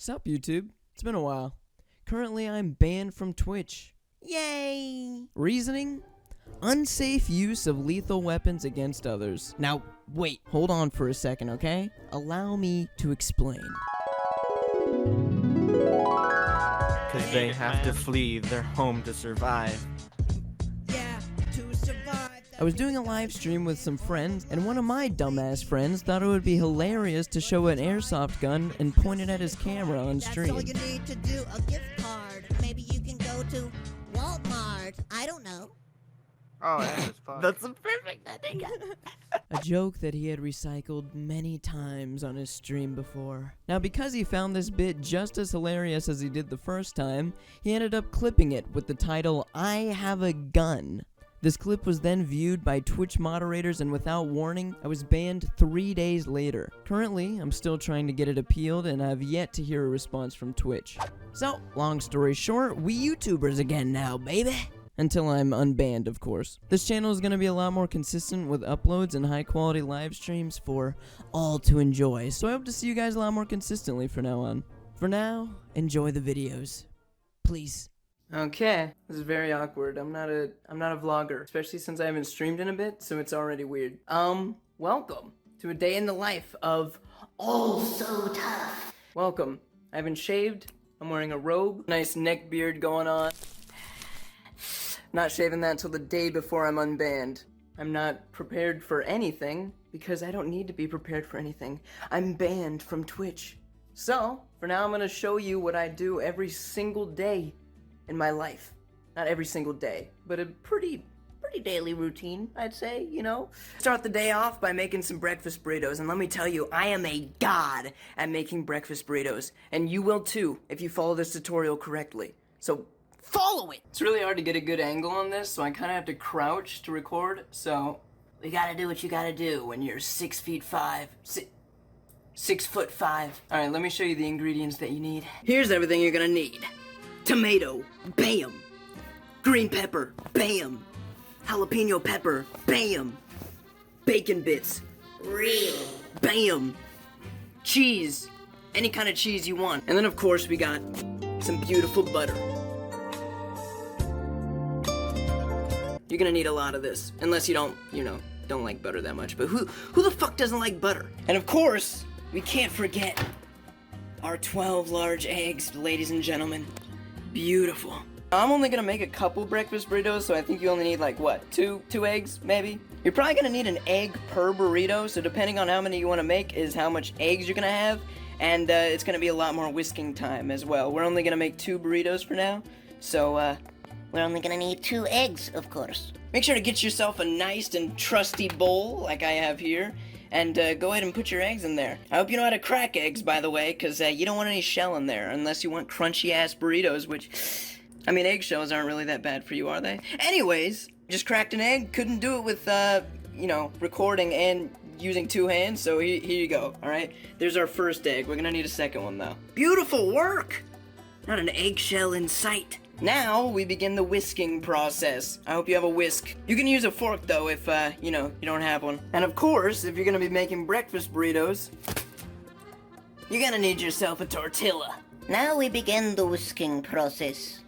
Sup, YouTube? It's been a while. Currently, I'm banned from Twitch. Yay! Reasoning? Unsafe use of lethal weapons against others. Now, wait, hold on for a second, okay? Allow me to explain. Because they have to flee their home to survive. Yeah, to survive. I was doing a live stream with some friends, and one of my dumbass friends thought it would be hilarious to show an airsoft gun and point it at his camera on stream. That's all you need to do, a gift card. Maybe you can go to Walmart. I don't know. Oh, that's fun. That's a perfect ending. A joke that he had recycled many times on his stream before. Now, because he found this bit just as hilarious as he did the first time, he ended up clipping it with the title, "I have a gun." This clip was then viewed by Twitch moderators, and without warning, I was banned 3 days later. Currently, I'm still trying to get it appealed, and I've yet to hear a response from Twitch. So, long story short, we YouTubers again now, baby! Until I'm unbanned, of course. This channel is going to be a lot more consistent with uploads and high-quality live streams for all to enjoy, so I hope to see you guys a lot more consistently from now on. For now, enjoy the videos. Please. Okay, this is very awkward. I'm not a vlogger, especially since I haven't streamed in a bit, so it's already weird. Welcome to a day in the life of So Tuff. Welcome. I haven't shaved. I'm wearing a robe, nice neck beard going on. Not shaving that until the day before I'm unbanned. I'm not prepared for anything because I don't need to be prepared for anything. I'm banned from Twitch. So, for now I'm gonna show you what I do every single day in my life. Not every single day, but a pretty daily routine, I'd say, you know? Start the day off by making some breakfast burritos, and let me tell you, I am a god at making breakfast burritos, and you will too if you follow this tutorial correctly. So, follow it! It's really hard to get a good angle on this, so I kinda have to crouch to record, so you gotta do what you gotta do when you're 6'5". 6'5". Alright, let me show you the ingredients that you need. Here's everything you're gonna need. Tomato, bam. Green pepper, bam. Jalapeno pepper, bam. Bacon bits, real, bam. Cheese, any kind of cheese you want. And then of course we got some beautiful butter. You're gonna need a lot of this, unless you don't like butter that much. But who the fuck doesn't like butter? And of course, we can't forget our 12 large eggs, ladies and gentlemen. Beautiful. I'm only gonna make a couple breakfast burritos, so I think you only need like, what, two eggs, maybe? You're probably gonna need an egg per burrito, so depending on how many you wanna make is how much eggs you're gonna have, and it's gonna be a lot more whisking time as well. We're only gonna make 2 burritos for now, so We're only gonna need 2 eggs, of course. make sure to get yourself a nice and trusty bowl, like I have here, and go ahead and put your eggs in there. I hope you know how to crack eggs, by the way, because you don't want any shell in there, unless you want crunchy-ass burritos, which, I mean, eggshells aren't really that bad for you, are they? Anyways, just cracked an egg, couldn't do it with, recording and using 2 hands, so here you go, alright? There's our first egg. We're gonna need a second one, though. Beautiful work! Not an eggshell in sight. Now, we begin the whisking process. I hope you have a whisk. You can use a fork, though, if, you don't have one. And of course, if you're gonna be making breakfast burritos, you're gonna need yourself a tortilla. Now we begin the whisking process.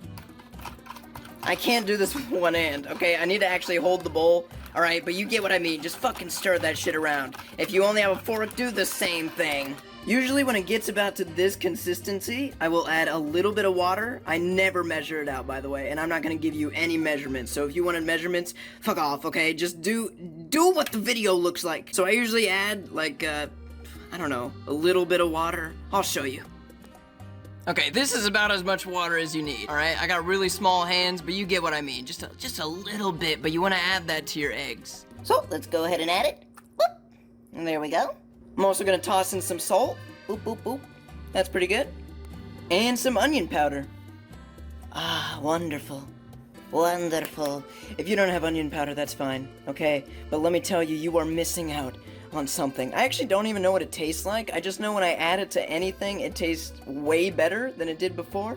I can't do this with one hand, okay? I need to actually hold the bowl, alright? But you get what I mean. Just fucking stir that shit around. If you only have a fork, do the same thing. Usually when it gets about to this consistency, I will add a little bit of water. I never measure it out, by the way, and I'm not gonna give you any measurements. So if you wanted measurements, fuck off, okay? Just do what the video looks like. So I usually add, like, I don't know, a little bit of water. I'll show you. Okay, this is about as much water as you need, alright? I got really small hands, but you get what I mean. Just a little bit, but you wanna add that to your eggs. So, let's go ahead and add it. Boop. And there we go. I'm also gonna toss in some salt. Boop, boop, boop. That's pretty good. And some onion powder. Ah, wonderful. Wonderful. If you don't have onion powder, that's fine, okay? But let me tell you, you are missing out on something. I actually don't even know what it tastes like. I just know when I add it to anything, it tastes way better than it did before.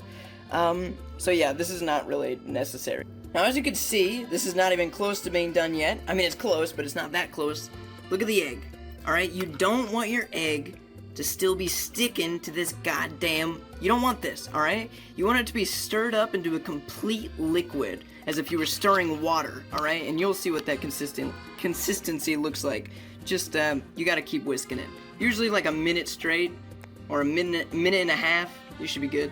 So yeah, this is not really necessary. Now, as you can see, this is not even close to being done yet. I mean, it's close, but it's not that close. Look at the egg. Alright, you don't want your egg to still be sticking to this goddamn... You don't want this, alright? You want it to be stirred up into a complete liquid, as if you were stirring water, alright? And you'll see what that consistency looks like. Just, you gotta keep whisking it. Usually like a minute straight, or a minute and a half, you should be good.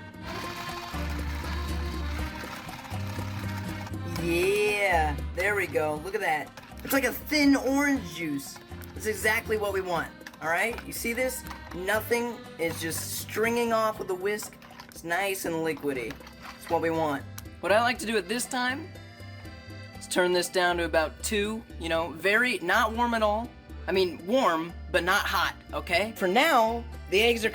Yeah, there we go. Look at that. It's like a thin orange juice. That's exactly what we want. Alright? You see this? Nothing is just stringing off with a whisk. It's nice and liquidy. It's what we want. What I like to do at this time is turn this down to about 2. You know, not warm at all. I mean, warm, but not hot, okay? For now, the eggs are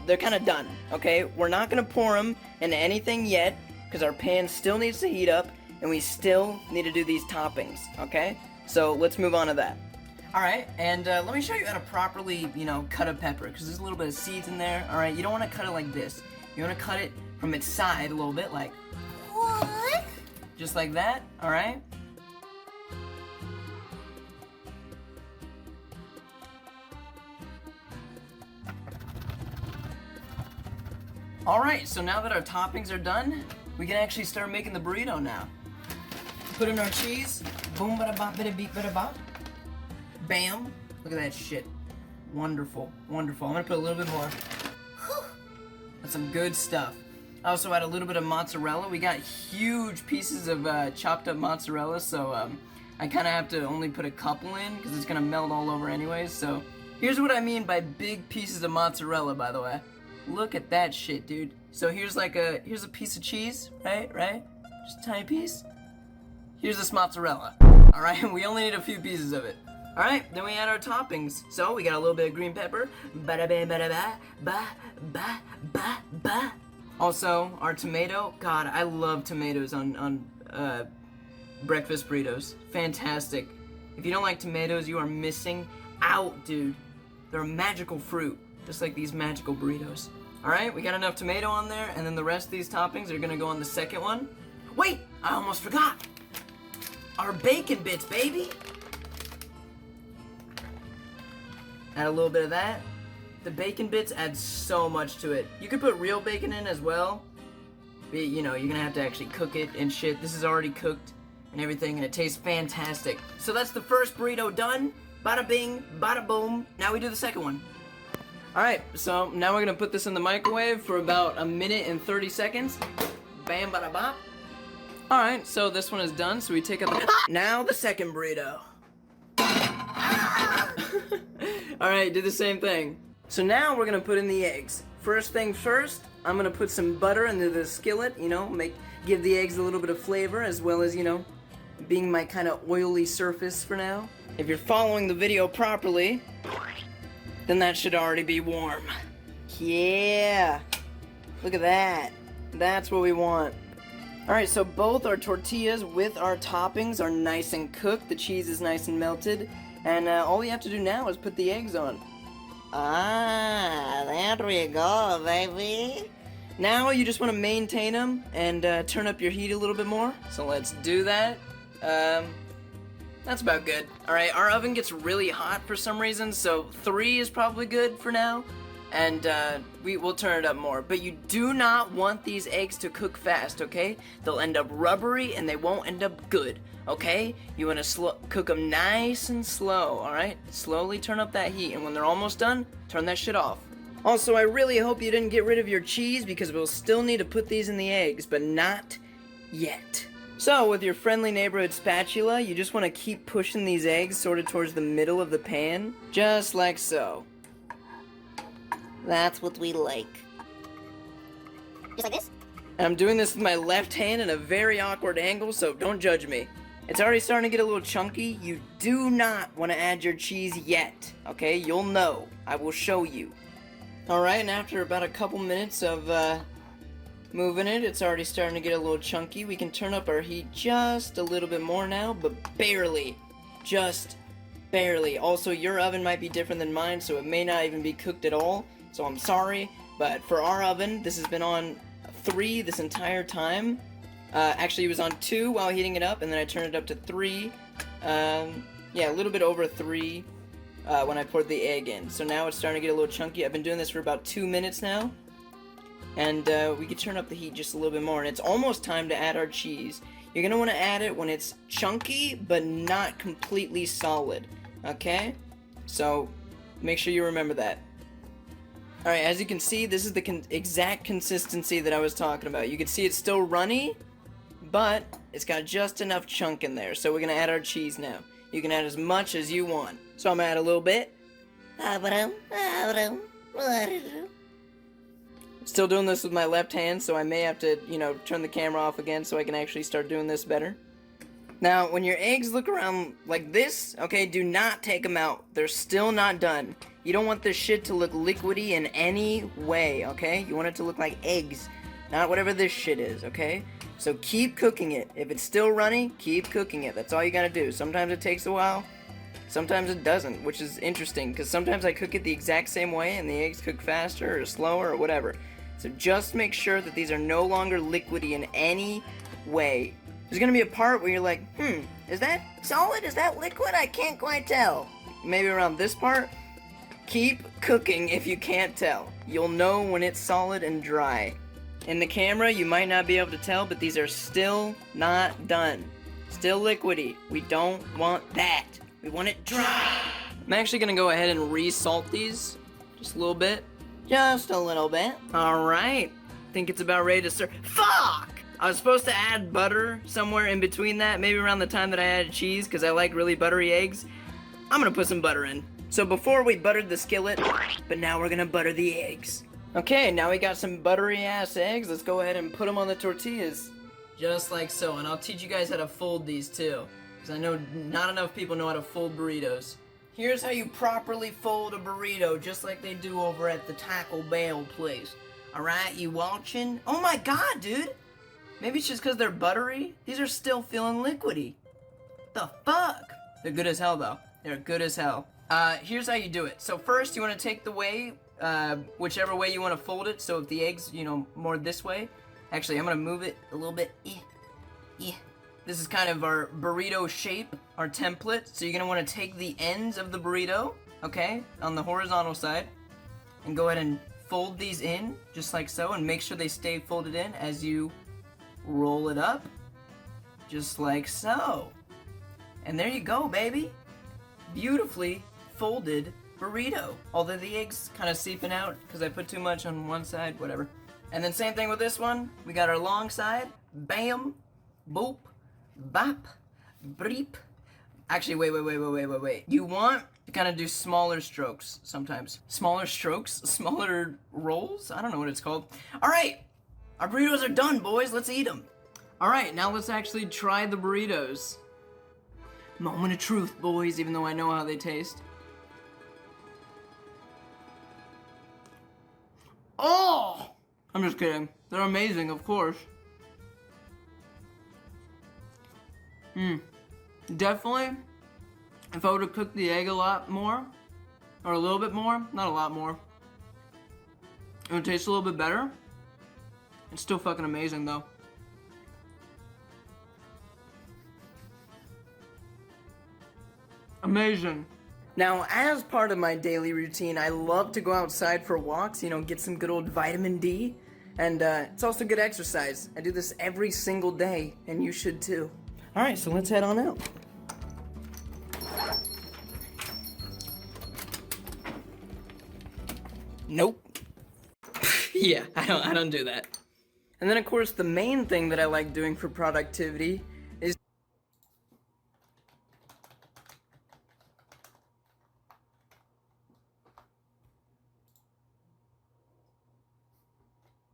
they're kind of done, okay? We're not gonna pour them into anything yet, because our pan still needs to heat up, and we still need to do these toppings, okay? So let's move on to that. Alright, and let me show you how to properly, cut a pepper, because there's a little bit of seeds in there, alright? You don't want to cut it like this. You want to cut it from its side a little bit, like... What? Just like that, alright? Alright, so now that our toppings are done, we can actually start making the burrito now. Put in our cheese. Boom, bada bop, bada beep, bada bop. Bam. Look at that shit. Wonderful, wonderful. I'm gonna put a little bit more. Whew. That's some good stuff. I also add a little bit of mozzarella. We got huge pieces of chopped up mozzarella, so I kind of have to only put a couple in because it's gonna melt all over anyways. So here's what I mean by big pieces of mozzarella, by the way. Look at that shit, dude. So here's a piece of cheese, right? Just a tiny piece. Here's this mozzarella, alright? We only need a few pieces of it. Alright, then we add our toppings. So we got a little bit of green pepper. Bada ba bada ba ba ba ba ba. Also, our tomato. God, I love tomatoes on breakfast burritos. Fantastic. If you don't like tomatoes, you are missing out, dude. They're a magical fruit, just like these magical burritos. Alright, we got enough tomato on there, and then the rest of these toppings are gonna go on the second one. Wait, I almost forgot. Our bacon bits, baby. Add a little bit of that. The bacon bits add so much to it. You could put real bacon in as well. But, you're gonna have to actually cook it and shit. This is already cooked and everything, and it tastes fantastic. So that's the first burrito done. Bada bing, bada boom. Now we do the second one. Alright, so now we're gonna put this in the microwave for about 1 minute and 30 seconds. Bam, bada bop. Alright, so this one is done, so we take out the... Now the second burrito. Alright, do the same thing. So now we're gonna put in the eggs. First thing first, I'm gonna put some butter into the skillet, give the eggs a little bit of flavor, as well as, being my kind of oily surface for now. If you're following the video properly, then that should already be warm. Yeah! Look at that. That's what we want. Alright, so both our tortillas with our toppings are nice and cooked. The cheese is nice and melted. And all we have to do now is put the eggs on. Ah, there we go, baby. Now you just want to maintain them and turn up your heat a little bit more. So let's do that. That's about good. Alright, our oven gets really hot for some reason, so 3 is probably good for now. And we'll turn it up more. But you do not want these eggs to cook fast, okay? They'll end up rubbery and they won't end up good, okay? You want to cook them nice and slow, alright? Slowly turn up that heat, and when they're almost done, turn that shit off. Also, I really hope you didn't get rid of your cheese, because we'll still need to put these in the eggs, but not yet. So, with your friendly neighborhood spatula, you just want to keep pushing these eggs sort of towards the middle of the pan, just like so. That's what we like. Just like this? And I'm doing this with my left hand in a very awkward angle, so don't judge me. It's already starting to get a little chunky. You do not want to add your cheese yet, okay? You'll know. I will show you. Alright, and after about a couple minutes of moving it, it's already starting to get a little chunky. We can turn up our heat just a little bit more now, but barely. Just barely. Also, your oven might be different than mine, so it may not even be cooked at all. So I'm sorry, but for our oven, this has been on 3 this entire time. Actually, it was on 2 while heating it up, and then I turned it up to 3. Yeah, a little bit over 3. when I poured the egg in. So now it's starting to get a little chunky. I've been doing this for about 2 minutes now. And we can turn up the heat just a little bit more. And it's almost time to add our cheese. You're going to want to add it when it's chunky, but not completely solid. Okay? So, make sure you remember that. Alright, as you can see, this is the exact consistency that I was talking about. You can see it's still runny, but it's got just enough chunk in there. So we're going to add our cheese now. You can add as much as you want. So I'm going to add a little bit. Still doing this with my left hand, so I may have to, turn the camera off again so I can actually start doing this better. Now, when your eggs look around like this, okay, do not take them out. They're still not done. You don't want this shit to look liquidy in any way, okay? You want it to look like eggs, not whatever this shit is, okay? So keep cooking it. If it's still runny, keep cooking it. That's all you gotta do. Sometimes it takes a while, sometimes it doesn't, which is interesting, because sometimes I cook it the exact same way and the eggs cook faster or slower or whatever. So just make sure that these are no longer liquidy in any way. There's gonna be a part where you're like, is that solid? Is that liquid? I can't quite tell. Maybe around this part. Keep cooking if you can't tell. You'll know when it's solid and dry. In the camera, you might not be able to tell, but these are still not done. Still liquidy. We don't want that. We want it dry. I'm actually gonna go ahead and re-salt these. Just a little bit. Just a little bit. Alright. Think it's about ready to serve. Fuck! I was supposed to add butter somewhere in between that, maybe around the time that I added cheese, because I like really buttery eggs. I'm gonna put some butter in. So before we buttered the skillet, but now we're gonna butter the eggs. Okay, now we got some buttery ass eggs. Let's go ahead and put them on the tortillas. Just like so, and I'll teach you guys how to fold these too, because I know not enough people know how to fold burritos. Here's how you properly fold a burrito, just like they do over at the Taco Bell place. Alright, you watching? Oh my god, dude! Maybe it's just because they're buttery. These are still feeling liquidy. The fuck? They're good as hell, though. They're good as hell. Here's how you do it. So first, you want to take the way, whichever way you want to fold it. So if the egg's, more this way. Actually, I'm going to move it a little bit. This is kind of our burrito shape, our template. So you're going to want to take the ends of the burrito, okay, on the horizontal side, and go ahead and fold these in, just like so, and make sure they stay folded in as you roll it up, just like so. And there you go, baby. Beautifully folded burrito. Although the egg's kind of seeping out because I put too much on one side, whatever. And then same thing with this one. We got our long side. Bam, boop, bop, breep. Actually, wait. You want to kind of do smaller strokes sometimes. Smaller strokes? Smaller rolls? I don't know what it's called. All right. Our burritos are done, boys. Let's eat them. Alright, now let's actually try the burritos. Moment of truth, boys, even though I know how they taste. Oh! I'm just kidding. They're amazing, of course. Definitely, if I would have cooked the egg a lot more, or a little bit more, not a lot more, it would taste a little bit better. It's still fucking amazing, though. Amazing. Now, as part of my daily routine, I love to go outside for walks, get some good old vitamin D. And it's also good exercise. I do this every single day, and you should too. Alright, so let's head on out. Nope. Yeah, I don't do that. And then, of course, the main thing that I like doing for productivity